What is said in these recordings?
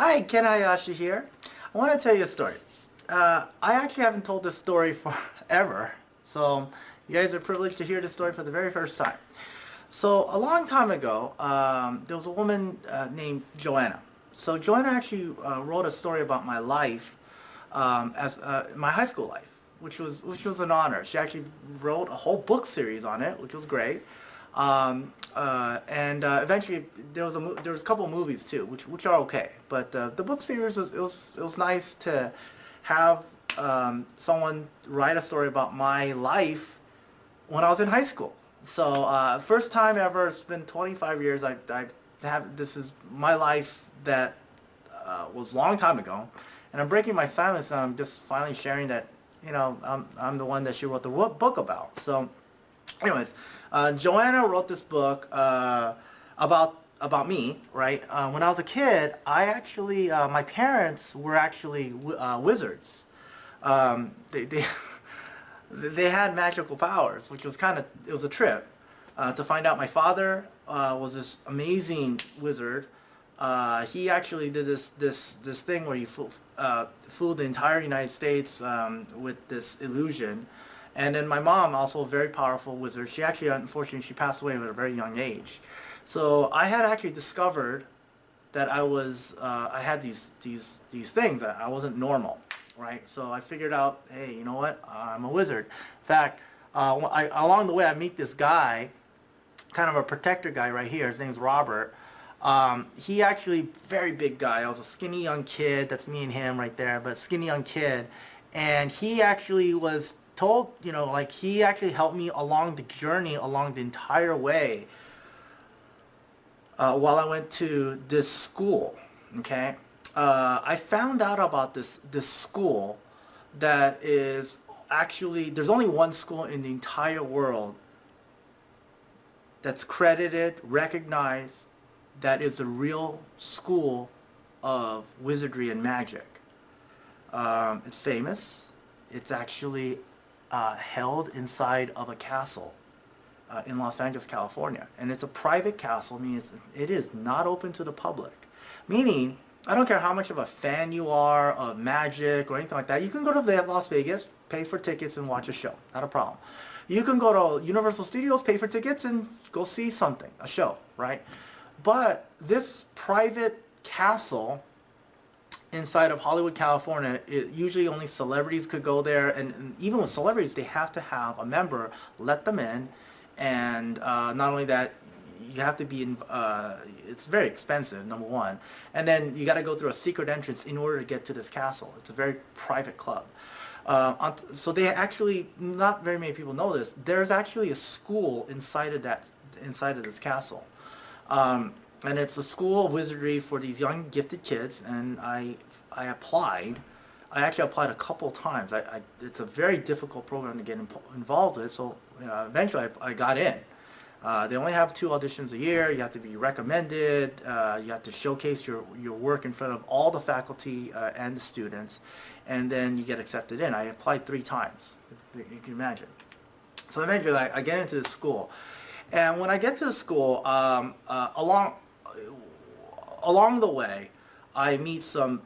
Hi, Ken Hayashi here. I want to tell you a story. I actually haven't told this story forever, so you guys are privileged to hear this story for the very first time. So a long time ago, there was a woman named Joanna. So Joanna actually wrote a story about my life, as my high school life, which was an honor. She actually wrote a whole book series on it, which was great. And eventually there was a couple of movies too, which are okay. But the book series was nice to have someone write a story about my life when I was in high school. So first time ever. It's been 25 years. I have this is my life that was a long time ago, and I'm breaking my silence. And I'm just finally sharing that I'm the one that she wrote the book about. So, anyways, Joanna wrote this book about me, right? When I was a kid, I actually my parents were actually wizards. They they had magical powers, which was it was a trip to find out. My father was this amazing wizard. He actually did this thing where he fooled the entire United States with this illusion. And then my mom, also a very powerful wizard. She actually, unfortunately, she passed away at a very young age. So I had actually discovered that I had these things, that I wasn't normal, right? So I figured out, hey, you know what? I'm a wizard. In fact, along the way, I meet this guy, kind of a protector guy right here. His name's Robert. He actually, very big guy. I was a skinny young kid. That's me and him right there, but skinny young kid. And he actually was told, like, he actually helped me along the journey, along the entire way, while I went to this school. Okay, I found out about this school that is actually, there's only one school in the entire world that's credited, recognized, that is a real school of wizardry and magic. It's famous. It's actually held inside of a castle in Los Angeles, California. And it's a private castle, meaning it is not open to the public. Meaning, I don't care how much of a fan you are of magic or anything like that, you can go to Las Vegas, pay for tickets and watch a show. Not a problem. You can go to Universal Studios, pay for tickets and go see something, a show, right? But this private castle inside of Hollywood, California, usually only celebrities could go there, and even with celebrities, they have to have a member let them in, and not only that, you have to be in, it's very expensive, number one, and then you got to go through a secret entrance in order to get to this castle. It's a very private club. So they actually, not very many people know this, there's actually a school inside of this castle. And it's a school of wizardry for these young gifted kids, and I applied. I actually applied a couple times. It's a very difficult program to get involved with, so eventually I got in. They only have 2 auditions a year. You have to be recommended. You have to showcase your work in front of all the faculty and the students, and then you get accepted in. I applied 3 times, if you can imagine. So eventually I get into the school. And when I get to the school, along the way, I meet some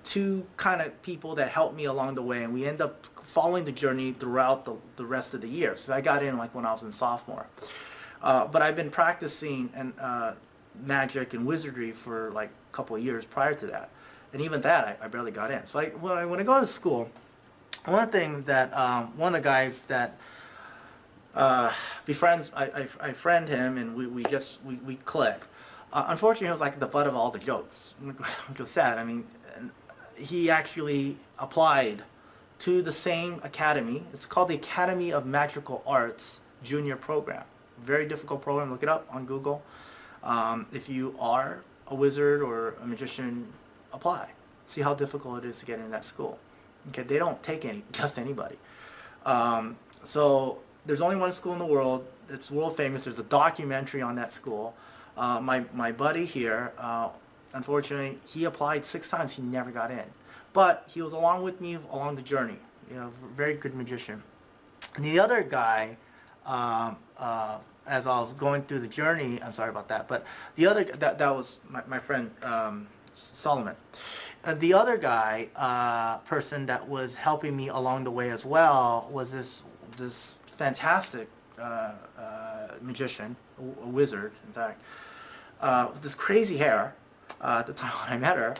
2 kind of people that help me along the way, and we end up following the journey throughout the rest of the year. So I got in like when I was in sophomore. But I've been practicing magic and wizardry for like a couple of years prior to that. And even that, I barely got in. So when I go to school, one thing that, one of the guys that befriends, I friend him, and we click. Unfortunately, he was like the butt of all the jokes, which was sad. I mean, he actually applied to the same academy. It's called the Academy of Magical Arts Junior Program. Very difficult program. Look it up on Google. If you are a wizard or a magician, apply. See how difficult it is to get in that school. Okay, they don't take just anybody. So there's only one school in the world. It's world famous. There's a documentary on that school. My buddy here, unfortunately, he applied 6 times. He never got in. But he was along with me along the journey. Very good magician. And the other guy, as I was going through the journey, I'm sorry about that, but the other, that was my friend Solomon. The other guy, person that was helping me along the way as well, was this fantastic magician, a wizard, in fact, with this crazy hair at the time when I met her,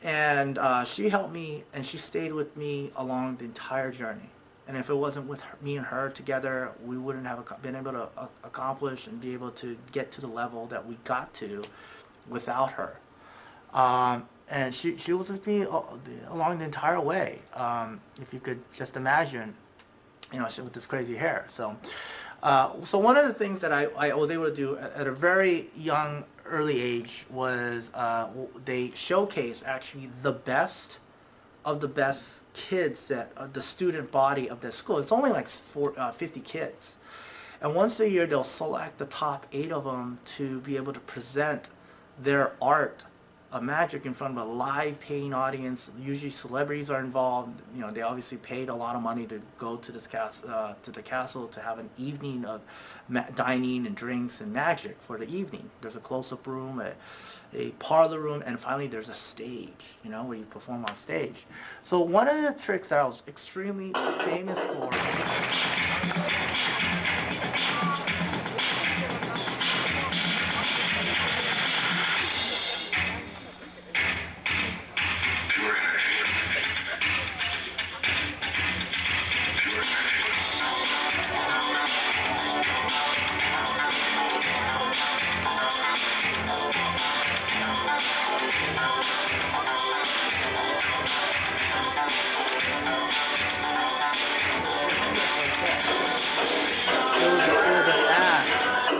and she helped me, and she stayed with me along the entire journey. And if it wasn't with her, me and her together, we wouldn't have been able to accomplish and be able to get to the level that we got to without her. And she was with me along the entire way. If you could just imagine, you know, she with this crazy hair. So one of the things that I was able to do at a very young, early age was they showcase actually the best of the best kids that the student body of the school. It's only like 50 kids. And once a year they'll select the top 8 of them to be able to present their art of magic in front of a live paying audience. Usually celebrities are involved. You know, they obviously paid a lot of money to go to this to the castle to have an evening of dining and drinks and magic for the evening. There's a close-up room, a parlor room, and finally there's a stage, you know, where you perform on stage. So one of the tricks that I was extremely famous for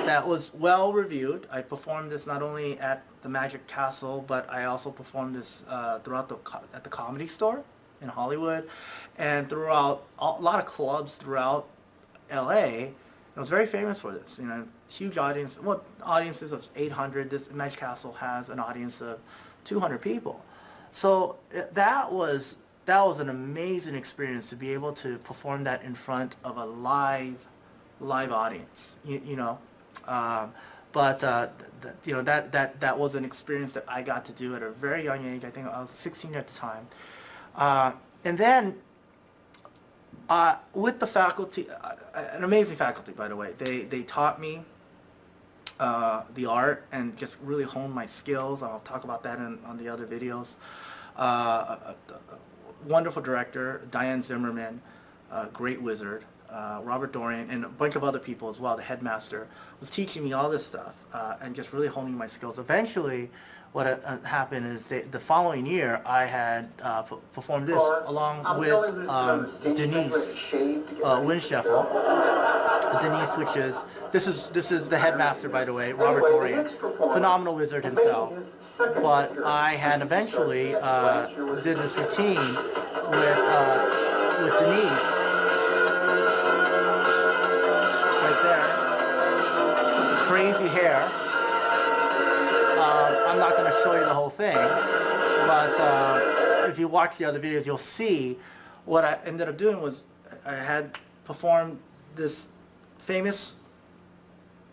that was well reviewed. I performed this not only at the Magic Castle, but I also performed this throughout at the Comedy Store in Hollywood, and throughout a lot of clubs throughout LA. I was very famous for this. You know, huge audience. Well, audiences of 800. This Magic Castle has an audience of 200 people. So that was an amazing experience to be able to perform that in front of a live audience. You know. You know, that was an experience that I got to do at a very young age. I think I was 16 at the time. And then with the faculty, an amazing faculty, by the way. They taught me the art and just really honed my skills. I'll talk about that on the other videos. A wonderful director, Diane Zimmerman, great wizard. Robert Dorian, and a bunch of other people as well, the headmaster, was teaching me all this stuff and just really honing my skills. Eventually, what happened is the following year, I had performed this along with Denise Winscheffel. Denise, which is, this is the headmaster, by the way, Robert Dorian, phenomenal wizard himself. But I had eventually did this routine with Denise. Crazy hair. I'm not going to show you the whole thing, but if you watch the other videos, you'll see what I ended up doing was I had performed this famous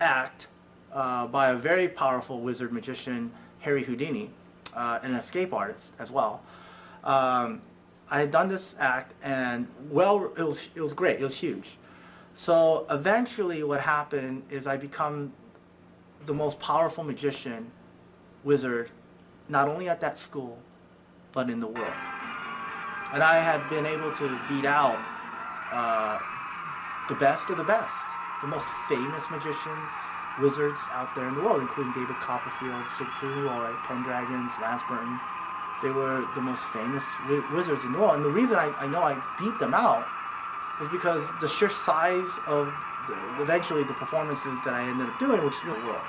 act by a very powerful wizard magician, Harry Houdini, an escape artist as well. I had done this act, and well, it was great. It was huge. So eventually, what happened is I become the most powerful magician, wizard, not only at that school, but in the world. And I had been able to beat out the best of the best, the most famous magicians, wizards out there in the world, including David Copperfield, Siegfried and Roy, Pendragons, Burton. They were the most famous wizards in the world. And the reason I know I beat them out was because the sheer size of eventually the performances that I ended up doing, which in the world.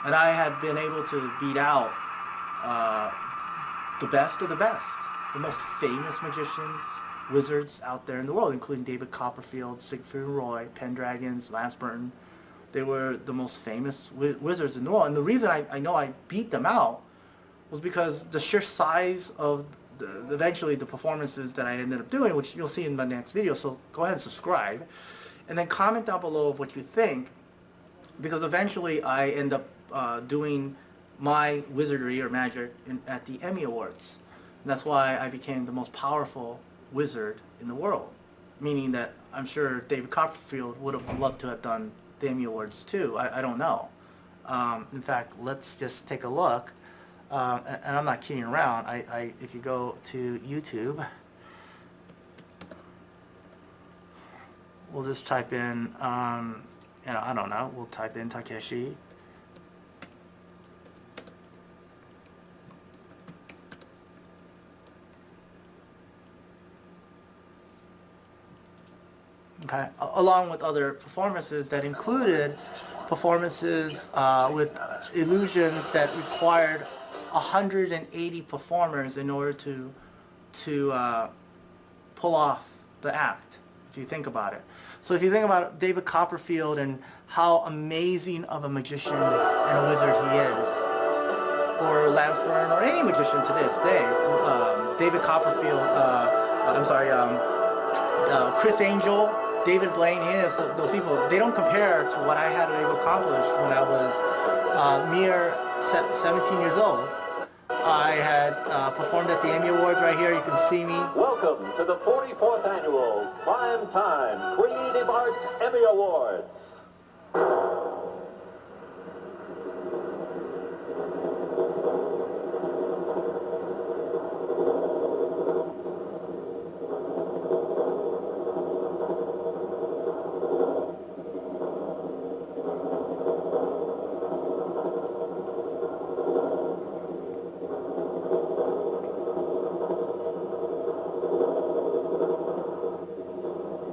And I had been able to beat out the best of the best, the most famous magicians, wizards out there in the world, including David Copperfield, Siegfried and Roy, Pendragons, Burton. They were the most famous wizards in the world. And the reason I know I beat them out was because the sheer size of eventually the performances that I ended up doing, which you'll see in my next video. So go ahead and subscribe, and then comment down below of what you think, because eventually I end up doing my wizardry or magic at the Emmy Awards. And that's why I became the most powerful wizard in the world. Meaning that I'm sure David Copperfield would have loved to have done the Emmy Awards too. I don't know. In fact, let's just take a look. And I'm not kidding around. If you go to YouTube, we'll just type in, I don't know, we'll type in Takeshi. Okay, along with other performances that included performances with illusions that required 180 performers in order to pull off the act, if you think about it. So if you think about David Copperfield and how amazing of a magician and a wizard he is, or Lansburn, or any magician to this day, David Copperfield, Chris Angel, David Blaine, those people, they don't compare to what I had to accomplish when I was mere 17 years old. I had performed at the Emmy Awards right here. You can see me. Welcome to the 44th Annual Prime Time Creative Arts Emmy Awards.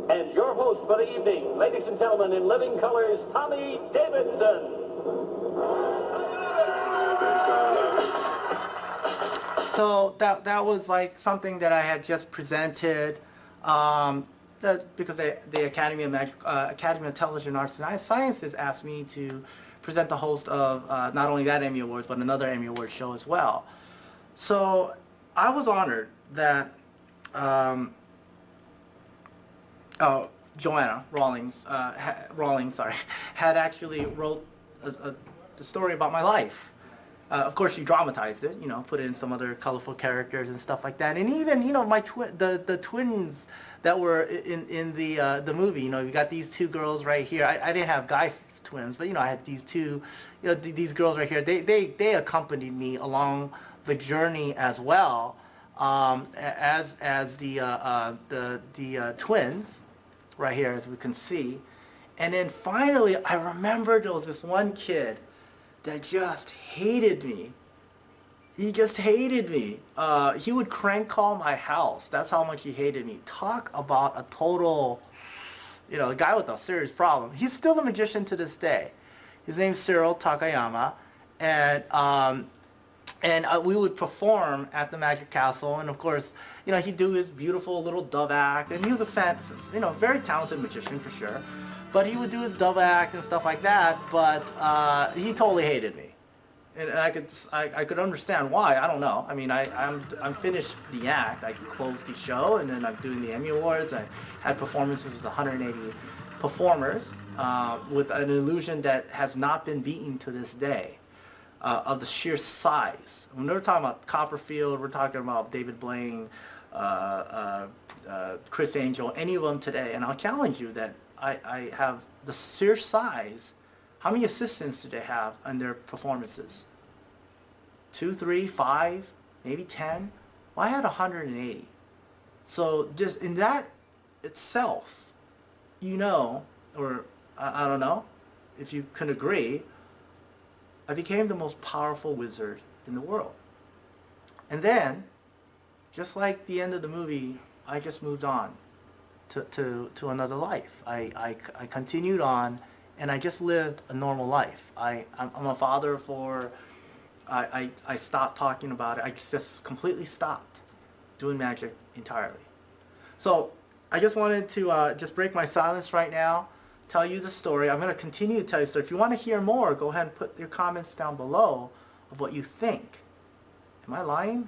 And your host for the evening, ladies and gentlemen, in living colors, Tommy Davidson. So that was like something that I had just presented, because the Academy of Television Arts and Sciences asked me to present the host of not only that Emmy Awards but another Emmy Award show as well. So I was honored that Joanna Rowling, had actually wrote the story about my life. Of course, she dramatized it, put in some other colorful characters and stuff like that. And even, my the twins that were in the movie. You got these two girls right here. I didn't have guy twins, but I had these two, these girls right here. They accompanied me along the journey as well, as the twins right here, as we can see. And then finally, I remembered there was this one kid that just hated me. He just hated me. He would crank call my house. That's how much he hated me. Talk about a total, a guy with a serious problem. He's still a magician to this day. His name's Cyril Takayama, and we would perform at the Magic Castle, and of course, he'd do his beautiful little dove act, and he was a very talented magician for sure. But he would do his dove act and stuff like that, but he totally hated me. And I could understand why. I don't know. I mean, I'm finished the act. I closed the show, and then I'm doing the Emmy Awards. I had performances with 180 performers with an illusion that has not been beaten to this day, of the sheer size. When we're talking about Copperfield, we're talking about David Blaine, Chris Angel, any of them today. And I'll challenge you that I have the sheer size. How many assistants do they have on their performances? 2, 3, 5, maybe 10? Well, I had 180. So just in that itself, or I don't know if you can agree, I became the most powerful wizard in the world. And then, just like the end of the movie, I just moved on to another life. I continued on, and I just lived a normal life. I'm a father for, I stopped talking about it. I just completely stopped doing magic entirely. So I just wanted to just break my silence right now, tell you the story. I'm going to continue to tell you the story. If you want to hear more, go ahead and put your comments down below of what you think. Am I lying?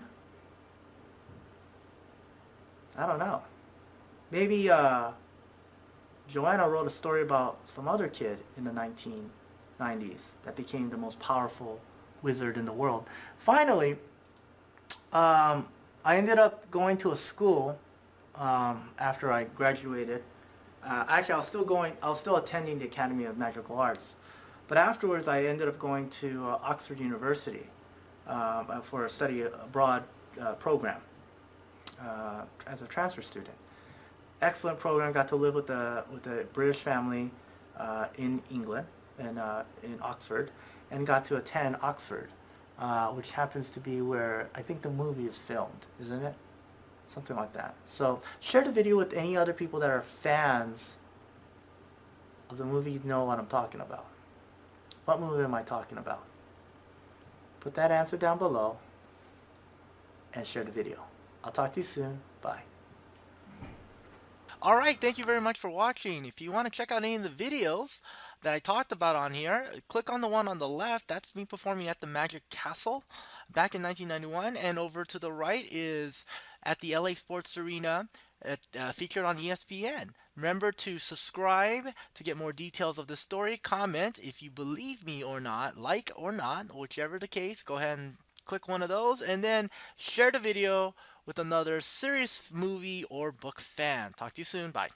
I don't know. Maybe Joanna wrote a story about some other kid in the 1990s that became the most powerful wizard in the world. Finally, I ended up going to a school after I graduated. Actually, I was still attending the Academy of Magical Arts, but afterwards I ended up going to Oxford University for a study abroad program as a transfer student. Excellent program. Got to live with the British family in England and in Oxford, and got to attend Oxford, which happens to be where I think the movie is filmed, isn't it? Something like that. So share the video with any other people that are fans of the movie. You know what I'm talking about. What movie am I talking about? Put that answer down below and share the video. I'll talk to you soon. Bye. All right, thank you very much for watching. If you want to check out any of the videos that I talked about on here, click on the one on the left. That's me performing at the Magic Castle back in 1991. And over to the right is at the LA Sports Arena, featured on ESPN. Remember to subscribe to get more details of the story. Comment if you believe me or not, like or not, whichever the case. Go ahead and click one of those, and then share the video with another serious movie or book fan. Talk to you soon. Bye.